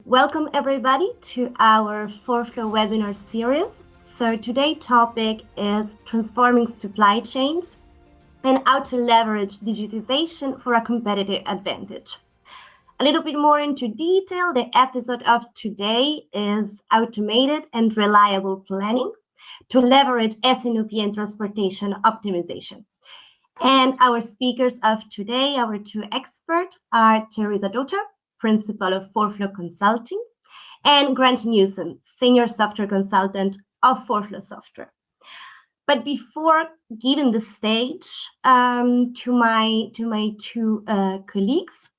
Welcome everybody to our fourth floor webinar series. So today's topic is transforming supply chains and how to leverage digitization for a competitive advantage. A little bit more into detail, the episode of today is automated and reliable planning to leverage S&OP and transportation optimization. And our speakers of today, our two experts, are Teresa Dota, Principal of Fourth Floor Consulting, and Grant Newsom, Senior Software Consultant of Fourth Floor Software. But before giving the stage to my two colleagues,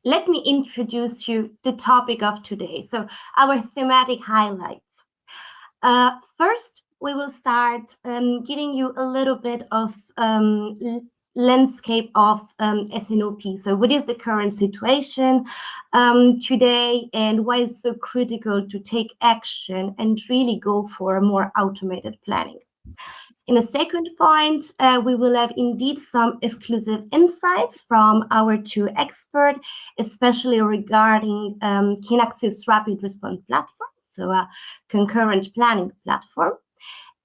let me introduce you the topic of today. So our thematic highlights. First, we will start giving you a little bit of landscape of S&OP. So what is the current situation today, and why is it so critical to take action and really go for a more automated planning? In a second point, we will have indeed some exclusive insights from our two experts, especially regarding Kinaxis RapidResponse platform, so a concurrent planning platform.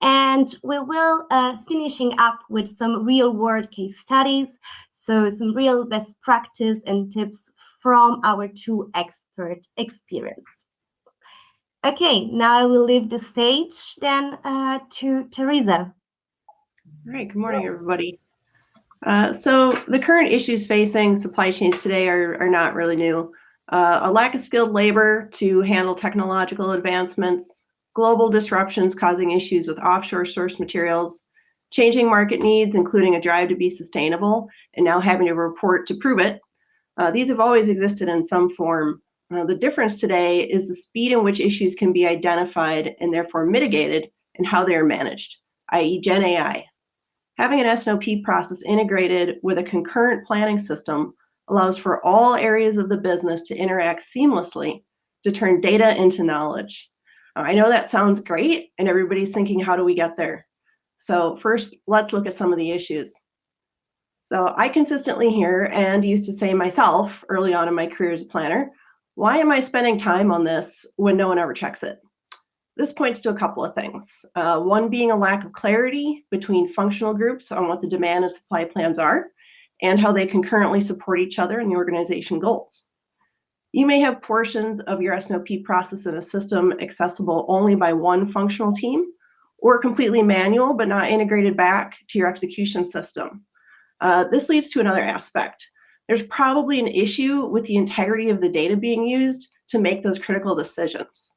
And we will finishing up with some real-world case studies, so some real best practice and tips from our two expert experience. Okay, now I will leave the stage then to Teresa. All right, good morning, everybody. So the current issues facing supply chains today are not really new. A lack of skilled labor to handle technological advancements, global disruptions causing issues with offshore source materials, changing market needs, including a drive to be sustainable, and now having to report to prove it. These have always existed in some form. The difference today is the speed in which issues can be identified and therefore mitigated and how they are managed, i.e. Gen AI. Having an S&OP process integrated with a concurrent planning system allows for all areas of the business to interact seamlessly to turn data into knowledge. I know that sounds great, and everybody's thinking, how do we get there? So first, let's look at some of the issues. So I consistently hear and used to say myself early on in my career as a planner, why am I spending time on this when no one ever checks it? This points to a couple of things. One being a lack of clarity between functional groups on what the demand and supply plans are and how they concurrently support each other in the organization goals. You may have portions of your S&OP process in a system accessible only by one functional team or completely manual but not integrated back to your execution system. This leads to another aspect. There's probably an issue with the integrity of the data being used to make those critical decisions.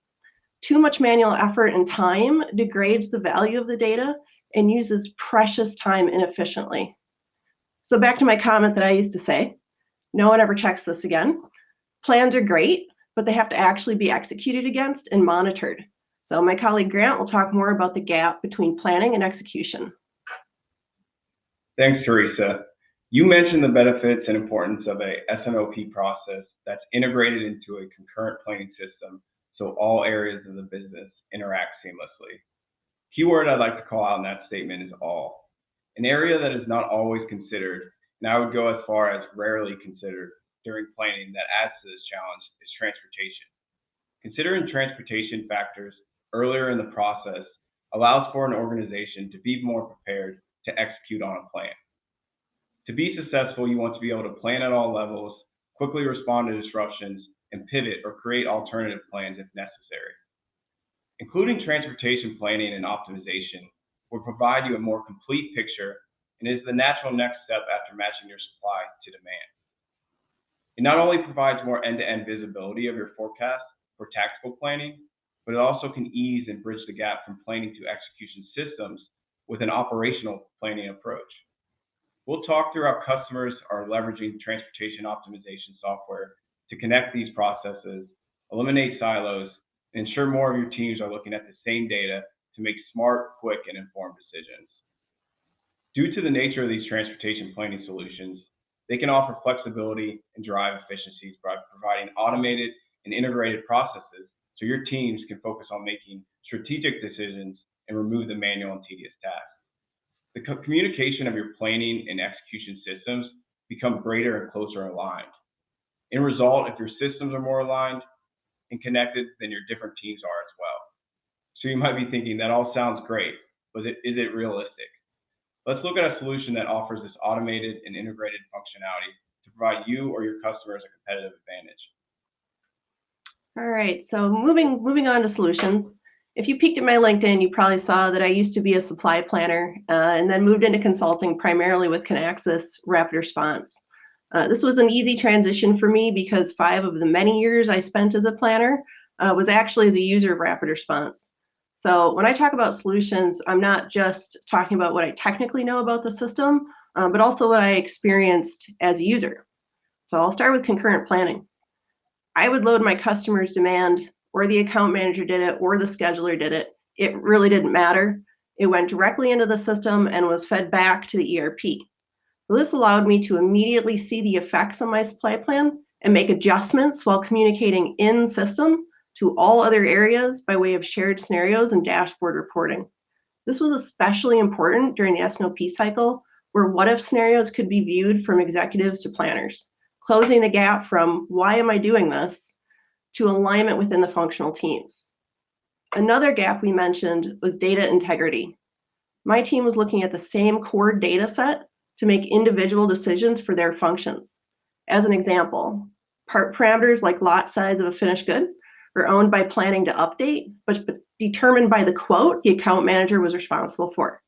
Too much manual effort and time degrades the value of the data and uses precious time inefficiently. So back to my comment that I used to say, no one ever checks this again. Plans are great, but they have to actually be executed against and monitored. So my colleague Grant will talk more about the gap between planning and execution. Thanks, Teresa. You mentioned the benefits and importance of a S&OP process that's integrated into a concurrent planning system so all areas of the business interact seamlessly. Keyword I'd like to call out in that statement is all. An area that is not always considered, and I would go as far as rarely considered during planning that adds to this challenge is transportation. Considering transportation factors earlier in the process allows for an organization to be more prepared to execute on a plan. To be successful, you want to be able to plan at all levels, quickly respond to disruptions, and pivot or create alternative plans if necessary. Including transportation planning and optimization will provide you a more complete picture and is the natural next step after matching your supply to demand. It not only provides more end-to-end visibility of your forecast for tactical planning, but it also can ease and bridge the gap from planning to execution systems with an operational planning approach. We'll talk through how customers are leveraging transportation optimization software to connect these processes, eliminate silos, and ensure more of your teams are looking at the same data to make smart, quick, and informed decisions. Due to the nature of these transportation planning solutions, they can offer flexibility and drive efficiencies by providing automated and integrated processes so your teams can focus on making strategic decisions and remove the manual and tedious tasks. The communication of your planning and execution systems become greater and closer aligned. In result, if your systems are more aligned, and connected than your different teams are as well. So you might be thinking, that all sounds great, but is it realistic? Let's look at a solution that offers this automated and integrated functionality to provide you or your customers a competitive advantage. All right, so moving on to solutions. If you peeked at my LinkedIn, you probably saw that I used to be a supply planner and then moved into consulting primarily with Kinaxis RapidResponse. This was an easy transition for me because 5 of the many years I spent as a planner was actually as a user of RapidResponse. So when I talk about solutions, I'm not just talking about what I technically know about the system, but also what I experienced as a user. So I'll start with concurrent planning. I would load my customer's demand, or the account manager did it, or the scheduler did it. It really didn't matter. It went directly into the system and was fed back to the ERP. So this allowed me to immediately see the effects on my supply plan and make adjustments while communicating in system to all other areas by way of shared scenarios and dashboard reporting. This was especially important during the S&OP cycle, where what-if scenarios could be viewed from executives to planners, closing the gap from why am I doing this to alignment within the functional teams. Another gap we mentioned was data integrity. My team was looking at the same core data set to make individual decisions for their functions. As an example, part parameters like lot size of a finished good are owned by planning to update, but determined by the quote the account manager was responsible for.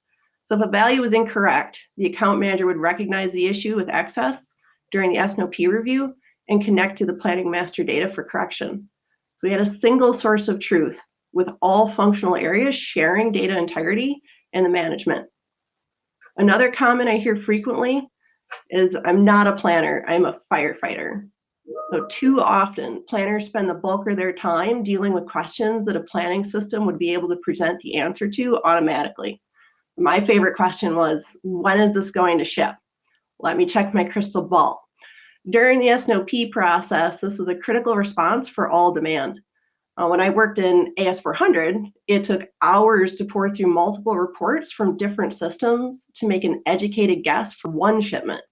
So if a value was incorrect, the account manager would recognize the issue with excess during the S&OP review and connect to the planning master data for correction. So we had a single source of truth with all functional areas sharing data integrity and the management. Another comment I hear frequently is, I'm not a planner, I'm a firefighter. So too often, planners spend the bulk of their time dealing with questions that a planning system would be able to present the answer to automatically. My favorite question was, when is this going to ship? Let me check my crystal ball. During the S&OP process, this was a critical response for all demand. When I worked in AS400, it took hours to pour through multiple reports from different systems to make an educated guess for one shipment.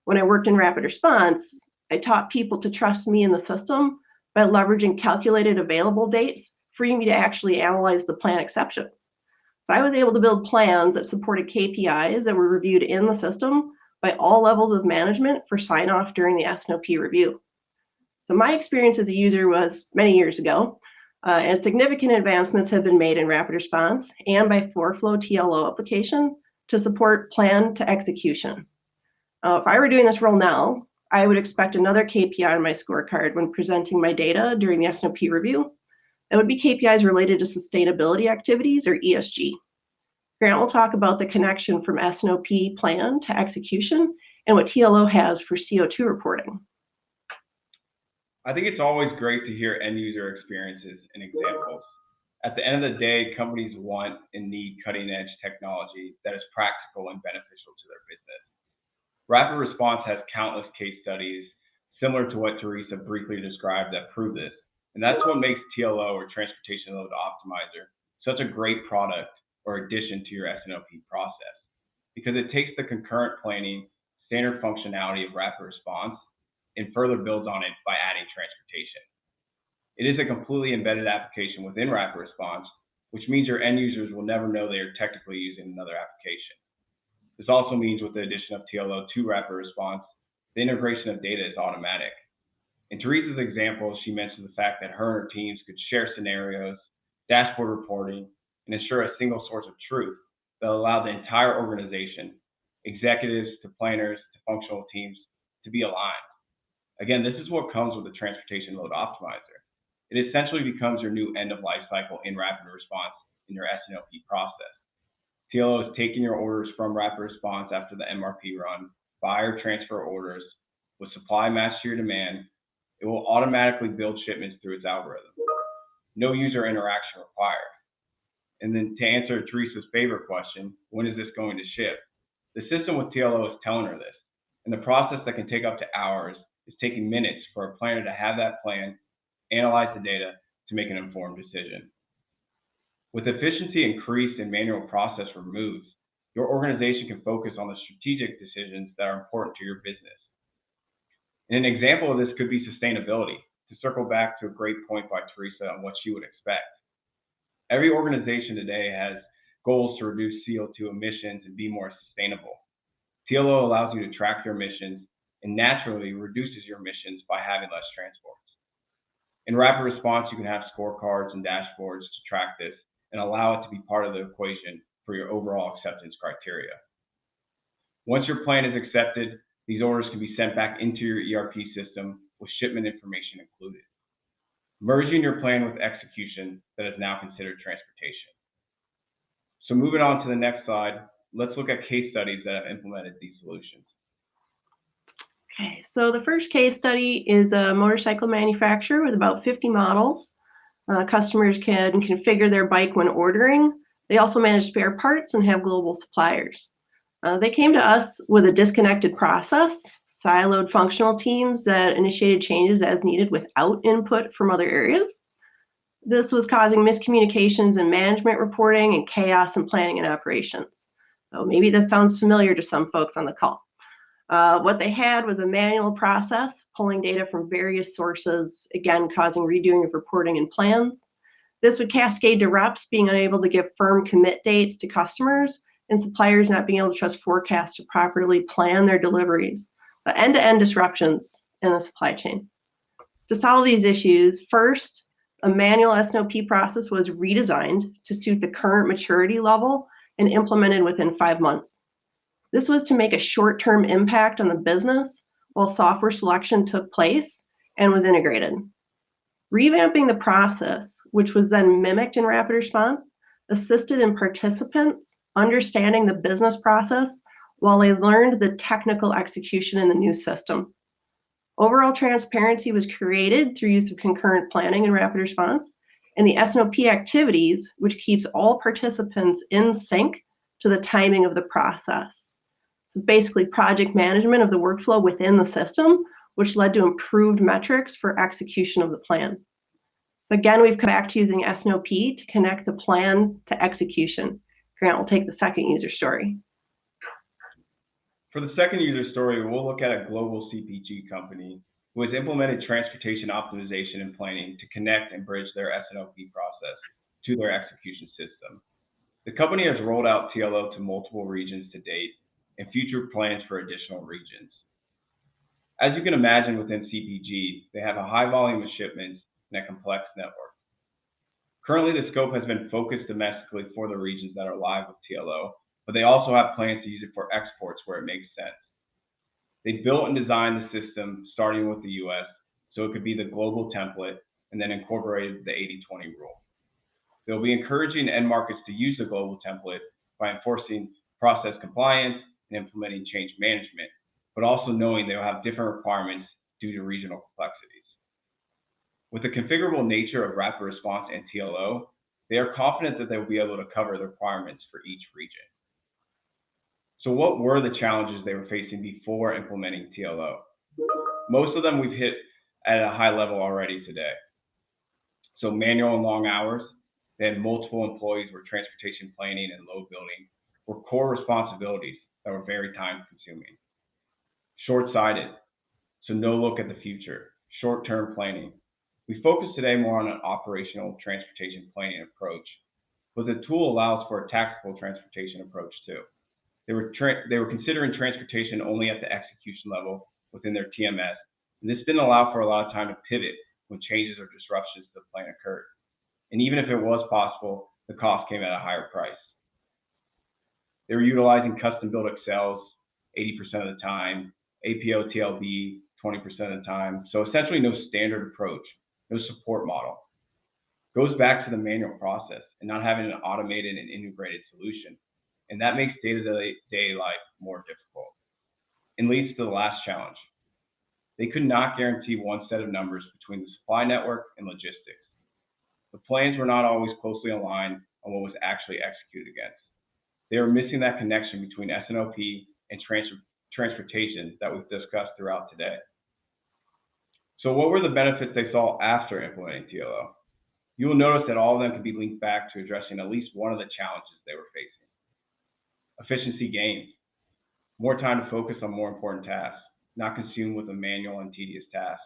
When I worked in RapidResponse, I taught people to trust me in the system by leveraging calculated available dates, freeing me to actually analyze the plan exceptions. So I was able to build plans that supported KPIs that were reviewed in the system by all levels of management for sign-off during the S&OP review. So my experience as a user was many years ago, and significant advancements have been made in RapidResponse and by FloorFlow TLO application to support plan to execution. If I were doing this role now, I would expect another KPI on my scorecard when presenting my data during the S&OP review. That would be KPIs related to sustainability activities, or ESG. Grant will talk about the connection from S&OP plan to execution and what TLO has for CO2 reporting. I think it's always great to hear end user experiences and examples. At the end of the day, companies want and need cutting edge technology that is practical and beneficial to their business. RapidResponse has countless case studies similar to what Teresa briefly described that prove this. And that's what makes TLO, or Transportation Load Optimizer, such a great product or addition to your S&OP process, because it takes the concurrent planning standard functionality of RapidResponse and further builds on it by adding transportation. It is a completely embedded application within RapidResponse, which means your end users will never know they are technically using another application. This also means with the addition of TLO to RapidResponse, the integration of data is automatic. In Teresa's example, she mentioned the fact that her and her teams could share scenarios, dashboard reporting, and ensure a single source of truth that allowed the entire organization, executives to planners to functional teams, to be aligned. Again, this is what comes with the Transportation Load Optimizer. It essentially becomes your new end of life cycle in RapidResponse in your S&OP process. TLO is taking your orders from RapidResponse after the MRP run, buy or transfer orders with supply matched to your demand. It will automatically build shipments through its algorithm. No user interaction required. And then to answer Teresa's favorite question, when is this going to ship? The system with TLO is telling her this. And the process that can take up to hours is taking minutes for a planner to have that plan, analyze the data to make an informed decision. With efficiency increased and manual process removed, your organization can focus on the strategic decisions that are important to your business. And an example of this could be sustainability. to circle back to a great point by Teresa on what she would expect. Every organization today has goals to reduce CO2 emissions and be more sustainable. TLO allows you to track your emissions and naturally reduces your emissions by having less transports. In RapidResponse, you can have scorecards and dashboards to track this and allow it to be part of the equation for your overall acceptance criteria. Once your plan is accepted, these orders can be sent back into your ERP system with shipment information included, merging your plan with execution that is now considered transportation. So moving on to the next slide, let's look at case studies that have implemented these solutions. Okay, so the first case study is a motorcycle manufacturer with about 50 models. Customers can configure their bike when ordering. They also manage spare parts and have global suppliers. They came to us with a disconnected process, siloed functional teams that initiated changes as needed without input from other areas. This was causing miscommunications in management reporting and chaos in planning and operations. So maybe this sounds familiar to some folks on the call. What they had was a manual process, pulling data from various sources, again, causing redoing of reporting and plans. This would cascade to reps being unable to give firm commit dates to customers and suppliers not being able to trust forecasts to properly plan their deliveries. End-to-end disruptions in the supply chain. To solve these issues, first, a manual S&OP process was redesigned to suit the current maturity level and implemented within 5 months. This was to make a short-term impact on the business while software selection took place and was integrated. Revamping the process, which was then mimicked in RapidResponse, assisted in participants understanding the business process while they learned the technical execution in the new system. Overall transparency was created through use of concurrent planning in RapidResponse, and the S&OP activities, which keeps all participants in sync to the timing of the process. This is basically project management of the workflow within the system, which led to improved metrics for execution of the plan. So again, we've come back to using S&OP to connect the plan to execution. Grant will take the second user story. For the second user story, we'll look at a global CPG company who has implemented transportation optimization and planning to connect and bridge their S&OP process to their execution system. The company has rolled out TLO to multiple regions to date and future plans for additional regions. As you can imagine within CPG, they have a high volume of shipments and a complex network. Currently, the scope has been focused domestically for the regions that are live with TLO, but they also have plans to use it for exports where it makes sense. They built and designed the system starting with the US, so it could be the global template, and then incorporated the 80-20 rule. They'll be encouraging end markets to use the global template by enforcing process compliance and implementing change management, but also knowing they'll have different requirements due to regional complexities. With the configurable nature of RapidResponse and TLO, they are confident that they will be able to cover the requirements for each region. So what were the challenges they were facing before implementing TLO? Most of them we've hit at a high level already today. So manual and long hours, they had multiple employees where transportation planning and load building were core responsibilities that were very time consuming. Short-sighted, so no look at the future, short-term planning. We focus today more on an operational transportation planning approach, but the tool allows for a tactical transportation approach too. They were considering transportation only at the execution level within their TMS, and this didn't allow for a lot of time to pivot when changes or disruptions to the plan occurred. And even if it was possible, the cost came at a higher price. They were utilizing custom-built Excels 80% of the time, APO TLB 20% of the time, so essentially no standard approach, no support model. Goes back to the manual process and not having an automated and integrated solution. And that makes day-to-day life more difficult and leads to the last challenge. They could not guarantee one set of numbers between the supply network and logistics. The plans were not always closely aligned on what was actually executed against. They were missing that connection between S&OP and transportation that we've discussed throughout today. So what were the benefits they saw after implementing TLO? You will notice that all of them can be linked back to addressing at least one of the challenges they were facing. Efficiency gains, more time to focus on more important tasks, not consumed with a manual and tedious task.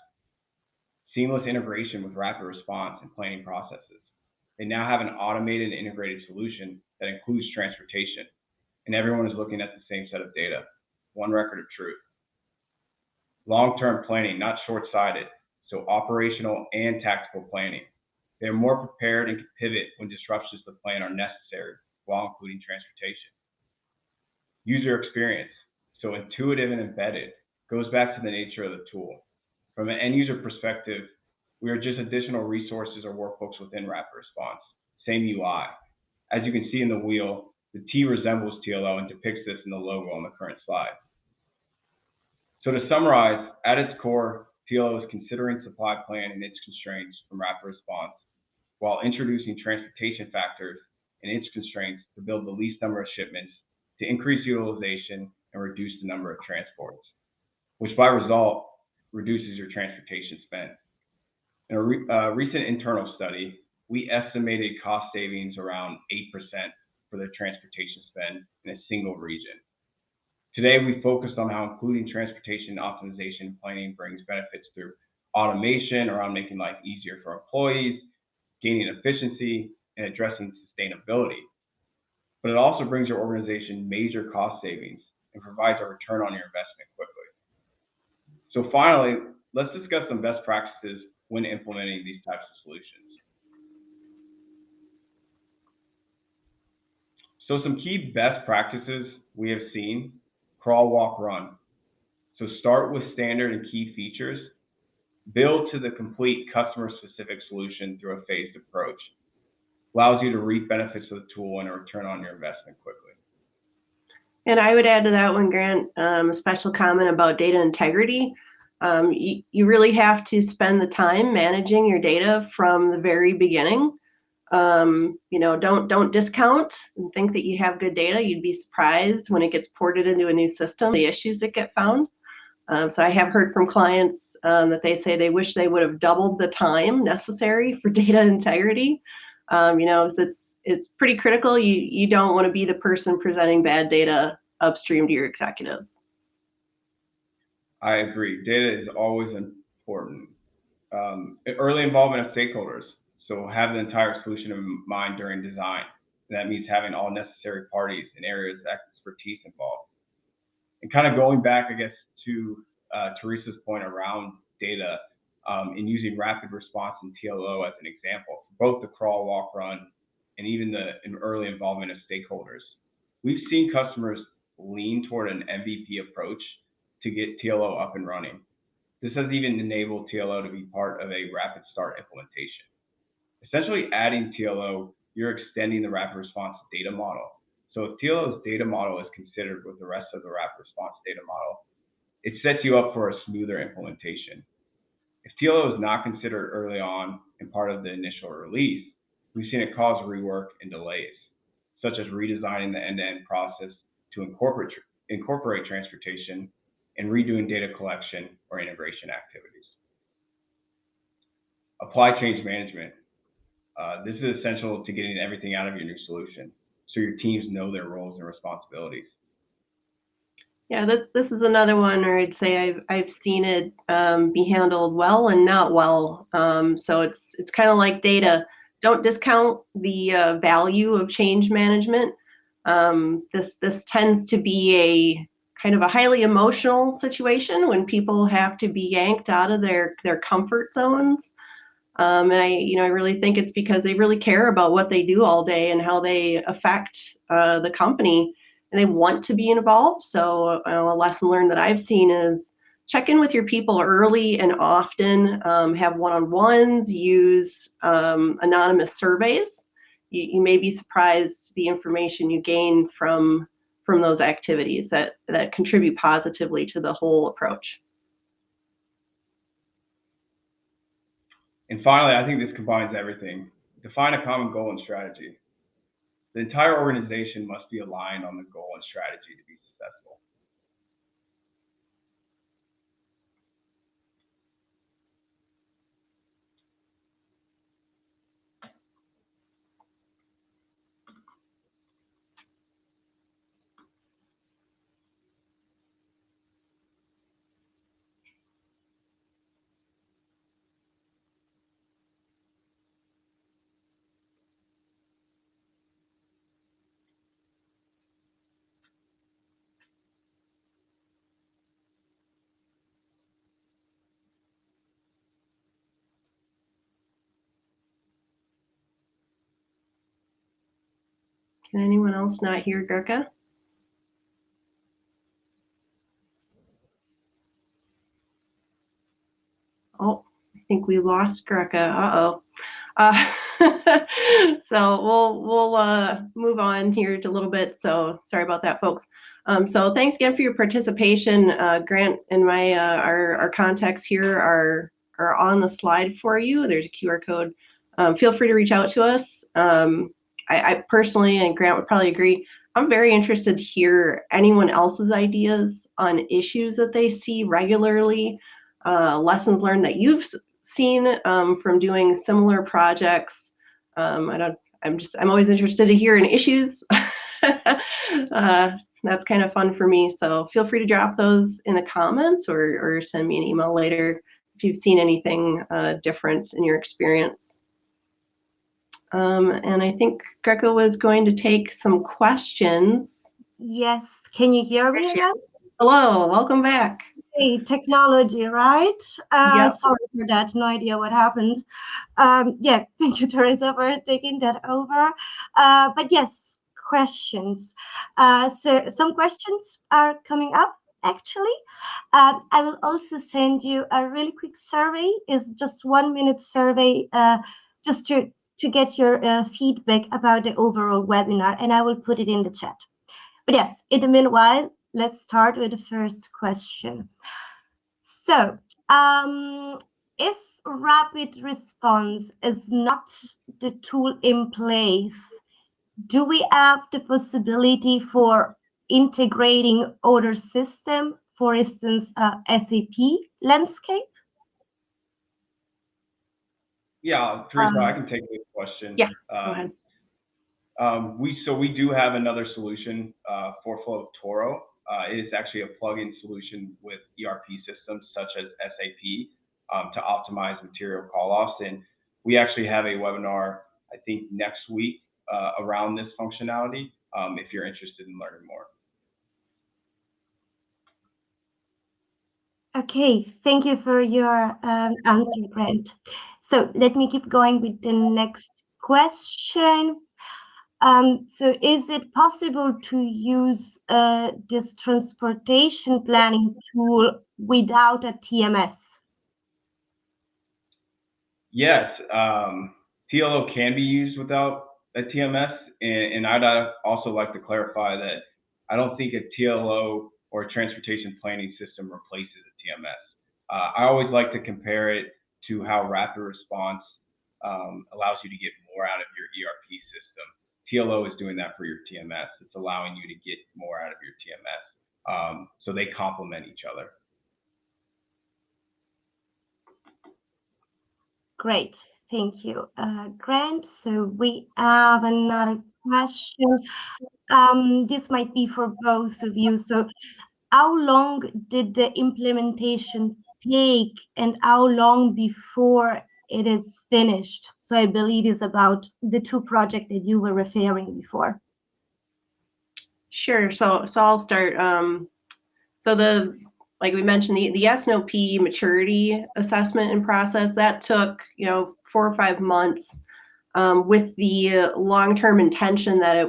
seamless integration with RapidResponse and planning processes. They now have an automated and integrated solution that includes transportation, and everyone is looking at the same set of data, one record of truth. Long-term planning, not short-sighted, so operational and tactical planning. They are more prepared and can pivot when disruptions to the plan are necessary while including transportation. User experience, so intuitive and embedded, goes back to the nature of the tool. From an end user perspective, we are just additional resources or workbooks within RapidResponse, same UI. As you can see in the wheel, the T resembles TLO and depicts this in the logo on the current slide. So to summarize, at its core, TLO is considering supply plan and its constraints from RapidResponse while introducing transportation factors and its constraints to build the least number of shipments, to increase utilization and reduce the number of transports, which by result reduces your transportation spend. In a recent internal study, we estimated cost savings around 8% for the transportation spend in a single region. Today, we focused on how including transportation optimization planning brings benefits through automation around making life easier for employees, gaining efficiency, and addressing sustainability. But it also brings your organization major cost savings and provides a return on your investment quickly. So finally, let's discuss some best practices when implementing these types of solutions. So some key best practices we have seen: crawl, walk, run. So start with standard and key features, build to the complete customer-specific solution through a phased approach. Allows you to reap benefits of the tool and a return on your investment quickly. And I would add to that one, Grant, a special comment about data integrity. You really have to spend the time managing your data from the very beginning. Don't discount and think that you have good data. You'd be surprised when it gets ported into a new system, the issues that get found. So I have heard from clients that they say they wish they would have doubled the time necessary for data integrity. It's pretty critical. You don't want to be the person presenting bad data upstream to your executives. I agree. Data is always important. Early involvement of stakeholders. So have the entire solution in mind during design. That means having all necessary parties and areas of expertise involved. And kind of going back, I guess, to Teresa's point around data and using RapidResponse and TLO as an example, both the crawl, walk, run, and even the early involvement of stakeholders. We've seen customers lean toward an MVP approach to get TLO up and running. This has even enabled TLO to be part of a rapid start implementation. Essentially adding TLO, you're extending the RapidResponse data model. So if TLO's data model is considered with the rest of the RapidResponse data model, it sets you up for a smoother implementation. If TLO is not considered early on and part of the initial release, we've seen it cause rework and delays, such as redesigning the end-to-end process to incorporate transportation and redoing data collection or integration activities. Apply change management. This is essential to getting everything out of your new solution, so your teams know their roles and responsibilities. Yeah, this is another one where I'd say I've seen it be handled well and not well. So it's kind of like data. Don't discount the value of change management. This tends to be a kind of a highly emotional situation when people have to be yanked out of their comfort zones. And I really think it's because they really care about what they do all day and how they affect the company, and they want to be involved. So a lesson learned that I've seen is check in with your people early and often, have one-on-ones, use anonymous surveys. You may be surprised the information you gain from those activities that contribute positively to the whole approach. And finally, I think this combines everything. Define a common goal and strategy. The entire organization must be aligned on the goal and strategy to be successful. Can anyone else not hear Greca? Oh, I think we lost Greca. Uh-oh. So we'll move on here a little bit. So sorry about that, folks. So thanks again for your participation. Grant and my our contacts here are on the slide for you. There's a QR code. Feel free to reach out to us. I personally, and Grant would probably agree, I'm very interested to hear anyone else's ideas on issues that they see regularly, lessons learned that you've seen from doing similar projects. I'm always interested to hear in issues. That's kind of fun for me. So feel free to drop those in the comments or send me an email later if you've seen anything different in your experience. And I think Greca was going to take some questions. Yes, can you hear me again? Hello, welcome back. Hey, technology, right? Yep. Sorry for that, no idea what happened. Yeah, thank you, Teresa, for taking that over. But yes, questions. So some questions are coming up, actually. I will also send you a really quick survey. It's just 1 minute survey, just to get your feedback about the overall webinar, and I will put it in the chat. But yes, in the meanwhile, let's start with the first question. So, if RapidResponse is not the tool in place, do we have the possibility for integrating other system, for instance, SAP landscape? Yeah, Teresa, I can take this question. Yeah, go ahead. We do have another solution for Flow Toro. It is actually a plug-in solution with ERP systems such as SAP to optimize material call-offs. And we actually have a webinar, I think, next week around this functionality if you're interested in learning more. Okay, thank you for your answer, Grant. So let me keep going with the next question. So is it possible to use this transportation planning tool without a TMS? Yes, TLO can be used without a TMS, and I'd also like to clarify that I don't think a TLO or a transportation planning system replaces a TMS. I always like to compare it to how RapidResponse allows you to get more out of your ERP system. TLO is doing that for your TMS. It's allowing you to get more out of your TMS. So they complement each other. Great, thank you, Grant. So we have another question. This might be for both of you. So how long did the implementation take and how long before it is finished? So I believe it's about the two projects that you were referring before. Sure. So I'll start. So like we mentioned, the S&OP maturity assessment and process that took 4 or 5 months, with the long-term intention that it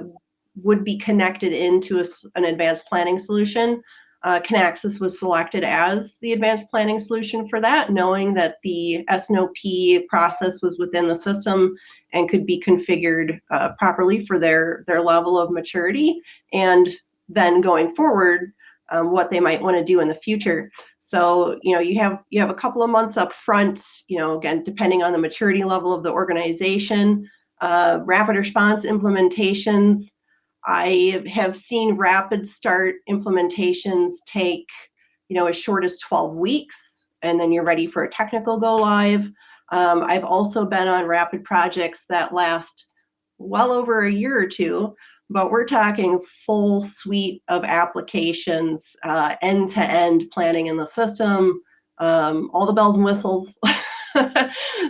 would be connected into an advanced planning solution. Kinaxis was selected as the advanced planning solution for that, knowing that the S&OP process was within the system and could be configured properly for their level of maturity, and then going forward, what they might want to do in the future. So you have a couple of months up front, again, depending on the maturity level of the organization. RapidResponse implementations, I have seen rapid start implementations take as short as 12 weeks, and then you're ready for a technical go live. I've also been on rapid projects that last well over a year or two, but we're talking full suite of applications, end-to-end planning in the system, all the bells and whistles.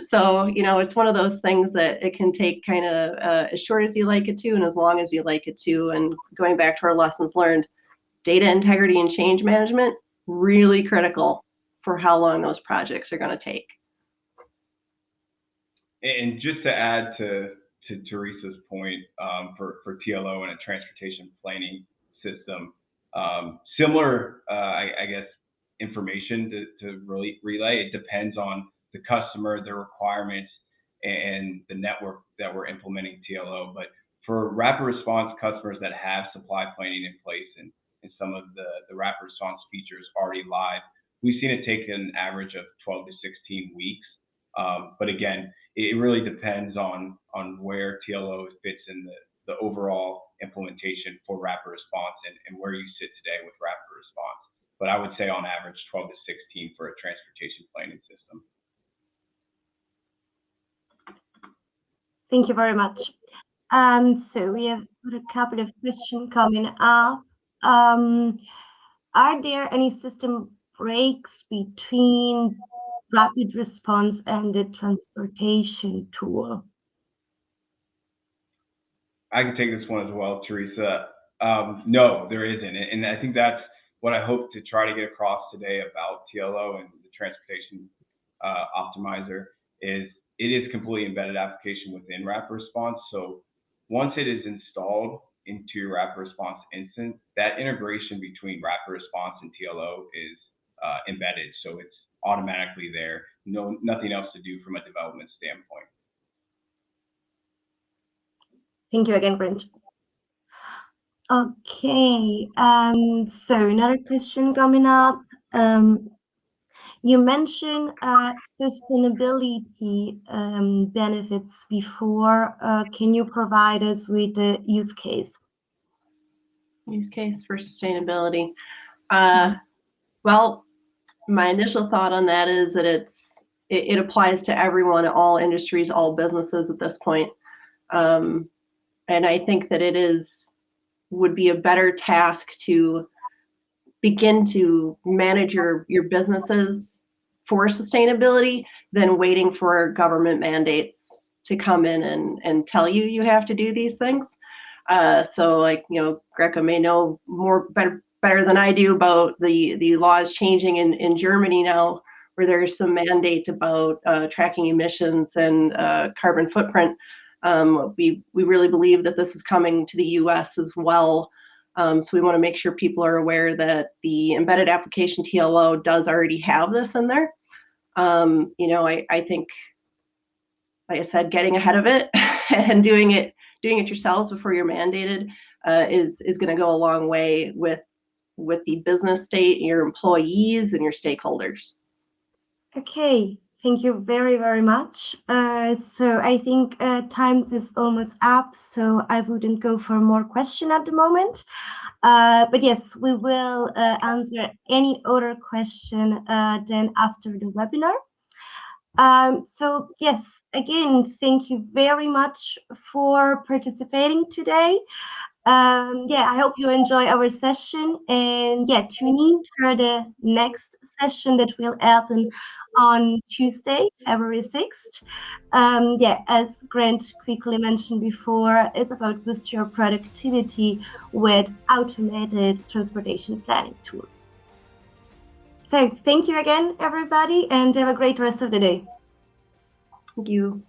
So it's one of those things that it can take kind of as short as you like it to and as long as you like it to. And going back to our lessons learned, data integrity and change management, really critical for how long those projects are going to take. And just to add to to Teresa's point, for TLO and a transportation planning system, similar, I guess, information to really relay. It depends on the customer, their requirements, and the network that we're implementing TLO. But for RapidResponse customers that have supply planning in place and some of the RapidResponse features already live, we've seen it take an average of 12 to 16 weeks. But again, it really depends on where TLO fits in the overall implementation for RapidResponse and where you sit today with RapidResponse. But I would say on average 12 to 16 for a transportation planning system. Thank you very much. So we have got a couple of questions coming up. Are there any system breaks between RapidResponse and the transportation tool? I can take this one as well, Teresa. No, there isn't. And I think that's what I hope to try to get across today about TLO and the transportation optimizer is it is completely embedded application within RapidResponse. So once it is installed into your RapidResponse instance, that integration between RapidResponse and TLO is embedded. So it's automatically there. Nothing else to do from a development standpoint. Thank you again, Brent. Okay, so another question coming up. You mentioned sustainability benefits before. Can you provide us with the use case? Use case for sustainability. Well, my initial thought on that is that it applies to everyone, all industries, all businesses at this point. And I think that would be a better task to begin to manage your businesses for sustainability than waiting for government mandates to come in and tell you have to do these things. So like, Greco may know better than I do about the laws changing in Germany now, where there's some mandate about tracking emissions and carbon footprint. We really believe that this is coming to the US as well. So we want to make sure people are aware that the embedded application TLO does already have this in there. I think, like I said, getting ahead of it and doing it yourselves before you're mandated is going to go a long way with the business state, your employees, and your stakeholders. Okay, thank you very, very much. So I think time is almost up, so I wouldn't go for more questions at the moment. But yes, we will answer any other question then after the webinar. So yes, again, thank you very much for participating today. I hope you enjoy our session, and tune in for the next session that will happen on Tuesday, February 6th. As Grant quickly mentioned before, it's about boost your productivity with automated transportation planning tool. So thank you again, everybody, and have a great rest of the day. Thank you.